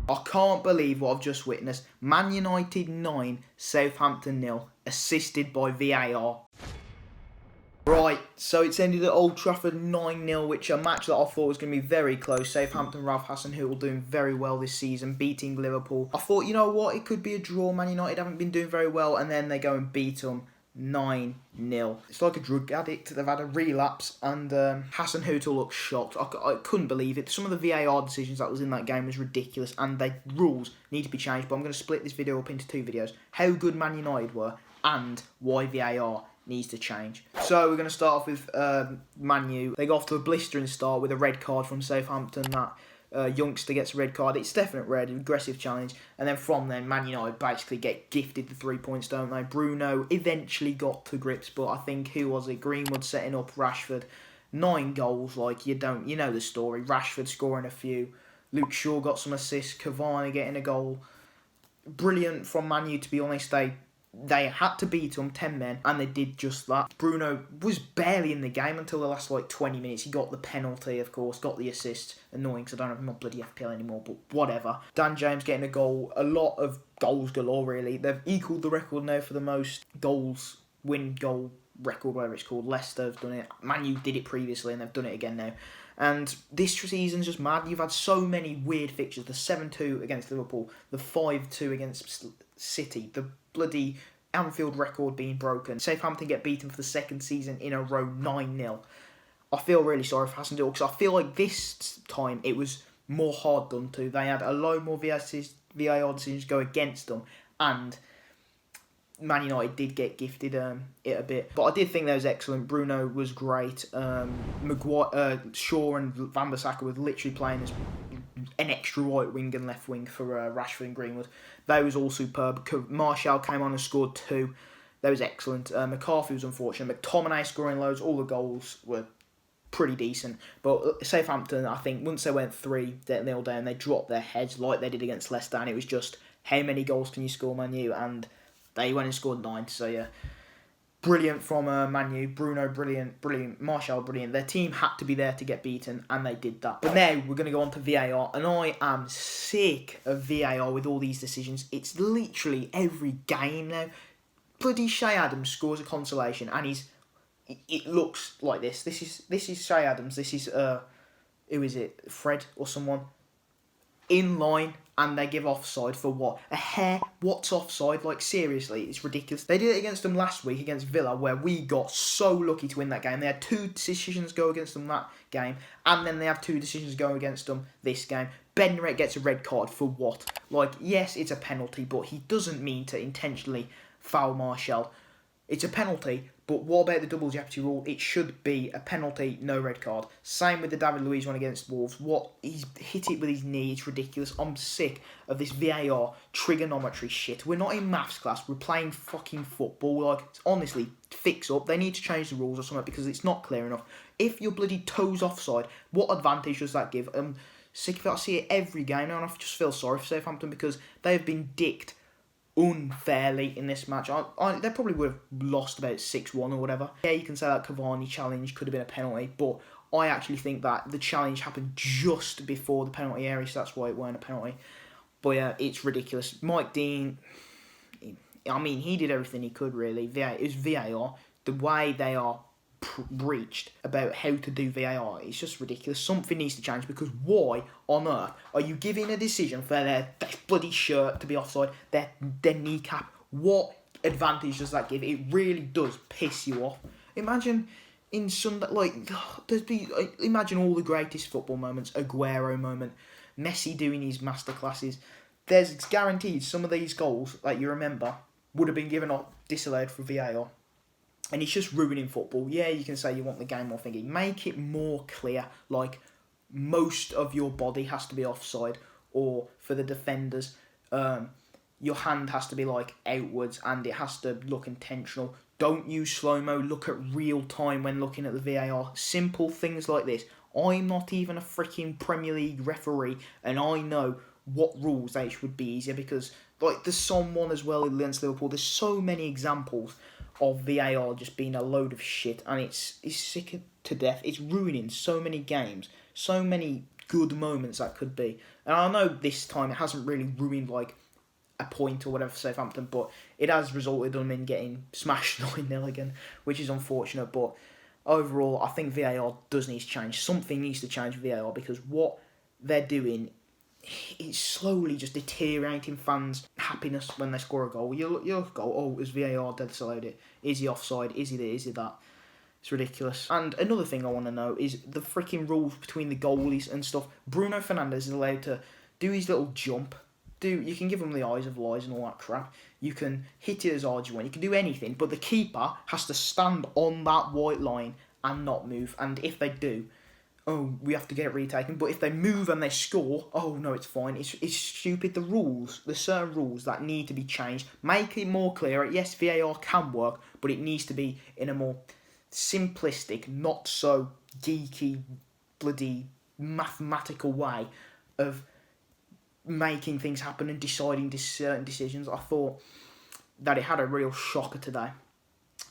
I can't believe what I've just witnessed. Man United 9, Southampton 0, assisted by VAR. Right, so it's ended at Old Trafford 9-0, which a match that I thought was going to be very close. Southampton, Ralph Hasenhüttl doing very well this season, beating Liverpool. I thought, you know what, it could be a draw. Man United haven't been doing very well, and then they go and beat them 9-0. It's like a drug addict. They've had a relapse, and Hasenhüttl looks shocked. I couldn't believe it. Some of the VAR decisions that was in that game was ridiculous, and the rules need to be changed. But I'm going to split this video up into two videos. How good Man United were, and why VAR needs to change. So we're going to start off with Man U. They got off to a blistering start with a red card from Southampton. That youngster gets a red card. It's definite red, aggressive challenge. And then from then, Man United basically get gifted the 3 points, don't they? Bruno eventually got to grips, but I think, who was it? Greenwood setting up Rashford. 9 goals, like, you know the story. Rashford scoring a few. Luke Shaw got some assists. Cavani getting a goal. Brilliant from Man U, to be honest. They had to beat them, 10 men, and they did just that. Bruno was barely in the game until the last, 20 minutes. He got the penalty, of course, got the assist. Annoying, because I don't have him on bloody FPL anymore, but whatever. Dan James getting a goal. A lot of goals galore, really. They've equalled the record now for the most goals, win goal record, whatever it's called. Leicester have done it. Man U did it previously, and they've done it again now. And this season's just mad. You've had so many weird fixtures. The 7-2 against Liverpool, the 5-2 against City, the bloody Anfield record being broken. Southampton get beaten for the second season in a row, 9-0. I feel really sorry for Hasenhüttl, because I feel like this time it was more hard done to. They had a lot more VAR decisions go against them, and Man United did get gifted it a bit. But I did think that was excellent. Bruno was great. Maguire, Shaw and Van Bissaka were literally playing as an extra right wing and left wing for Rashford and Greenwood. They was all superb. Martial came on and scored 2. That was excellent. McCarthy was unfortunate. McTominay scoring loads. All the goals were pretty decent. But Southampton, I think, once they went 3-0 down, they dropped their heads like they did against Leicester. And it was just, how many goals can you score, Man U? And they went and scored 9. So, yeah. Brilliant from Man U. Bruno, brilliant. Martial, brilliant. Their team had to be there to get beaten, and they did that. But now we're going to go on to VAR, and I am sick of VAR with all these decisions. It's literally every game now. Bloody Shay Adams scores a consolation, and it looks like this. This is Shay Adams. This is who is it? Fred or someone in line. And they give offside for what? A hair? What's offside? Like, seriously, it's ridiculous. They did it against them last week against Villa, where we got so lucky to win that game. They had 2 decisions go against them that game, and then they have 2 decisions go against them this game. Bednarek gets a red card for what? Like, yes, it's a penalty, but he doesn't mean to intentionally foul Martial. It's a penalty, but what about the double jeopardy rule? It should be a penalty, no red card. Same with the David Luiz one against Wolves. He's hit it with his knee. It's ridiculous. I'm sick of this VAR trigonometry shit. We're not in maths class. We're playing fucking football. Like, honestly, fix up. They need to change the rules or something, because it's not clear enough. If your bloody toe's offside, what advantage does that give? I'm sick of it. I see it every game now, and I just feel sorry for Southampton, because they have been dicked unfairly in this match. They probably would have lost about 6-1 or whatever. Yeah, you can say that Cavani challenge could have been a penalty, but I actually think that the challenge happened just before the penalty area, so that's why it weren't a penalty. But yeah, it's ridiculous. Mike Dean, I mean, he did everything he could, really. It was VAR. The way they are breached about how to do VAR, it's just ridiculous. Something needs to change, because why on earth are you giving a decision for their bloody shirt to be offside, their kneecap? What advantage does that give? It really does piss you off. Imagine in Sunday, imagine all the greatest football moments. Aguero moment, Messi doing his masterclasses. There's guaranteed some of these goals that you remember would have been given off disallowed for VAR. And it's just ruining football. Yeah, you can say you want the game more thingy. Make it more clear, like most of your body has to be offside, or for the defenders, your hand has to be like outwards and it has to look intentional. Don't use slow-mo. Look at real time when looking at the VAR. Simple things like this. I'm not even a freaking Premier League referee, and I know what rules they should be easier, because like the Son one as well against Liverpool. There's so many examples of VAR just being a load of shit, and it's sick to death. It's ruining so many games, so many good moments that could be. And I know this time it hasn't really ruined like a point or whatever for Southampton, but it has resulted in them in getting smashed 9-0 again, which is unfortunate. But overall, I think VAR does need to change. Something needs to change with VAR, because what they're doing is slowly just deteriorating fans' happiness when they score a goal. You'll go, oh, is VAR dead allowed it? Is he offside? Is he this? Is he that? It's ridiculous. And another thing I want to know is the freaking rules between the goalies and stuff. Bruno Fernandes is allowed to do his little jump. You can give him the eyes of lies and all that crap. You can hit it as hard as you want. You can do anything, but the keeper has to stand on that white line and not move. And if they do, oh, we have to get it retaken. But if they move and they score, oh no, it's fine. It's stupid. There's certain rules that need to be changed. Make it more clear. Yes, VAR can work, but it needs to be in a more simplistic, not so geeky, bloody mathematical way of making things happen and deciding certain decisions. I thought that it had a real shocker today.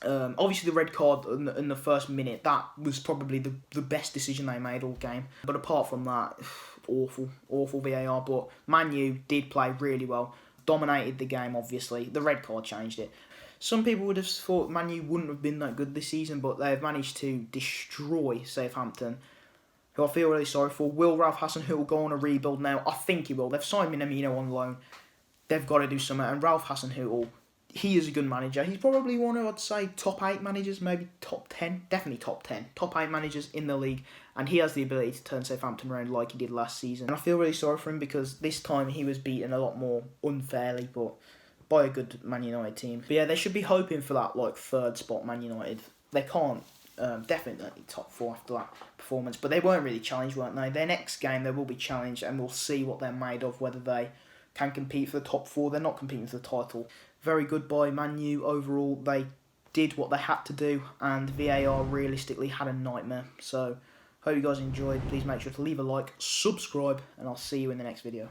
Obviously, the red card in the first minute, that was probably the best decision they made all game. But apart from that, awful VAR. But Man U did play really well, dominated the game, obviously. The red card changed it. Some people would have thought Man U wouldn't have been that good this season, but they've managed to destroy Southampton, who I feel really sorry for. Will Ralph Hasenhüttl go on a rebuild now? I think he will. They've signed Minamino on loan. They've got to do something. And Ralph Hasenhüttl, he is a good manager. He's probably one of, I'd say, top 8 managers, maybe top 10. Definitely top 10. Top 8 managers in the league. And he has the ability to turn Southampton around like he did last season. And I feel really sorry for him, because this time he was beaten a lot more unfairly, but by a good Man United team. But yeah, they should be hoping for that like 3rd spot, Man United. They can't definitely top 4 after that performance, but they weren't really challenged, weren't they? Their next game they will be challenged, and we'll see what they're made of, whether they can compete for the top 4. They're not competing for the title. Very good by Man U overall. They did what they had to do, and VAR realistically had a nightmare. So hope you guys enjoyed. Please make sure to leave a like, subscribe, and I'll see you in the next video.